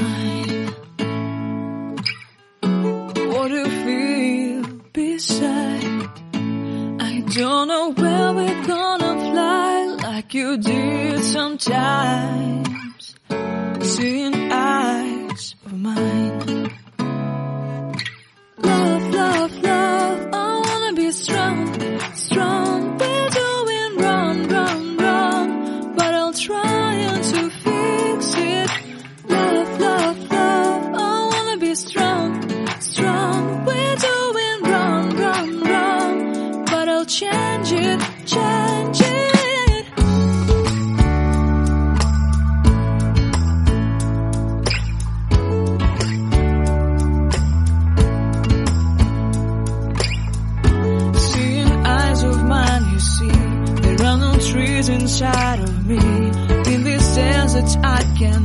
mine. What do you feel beside? I don't know where we're gonna fly like you did sometimes. Seeing eyes of mine. Love, love, love, I wanna be strong, strong. We're doing wrong, wrong, wrong, but I'll try to fix it. Love, love, love, I wanna be strong, strong. We're doing wrong, wrong, wrong, but I'll change it, change it. Trees inside of me, in this desert I can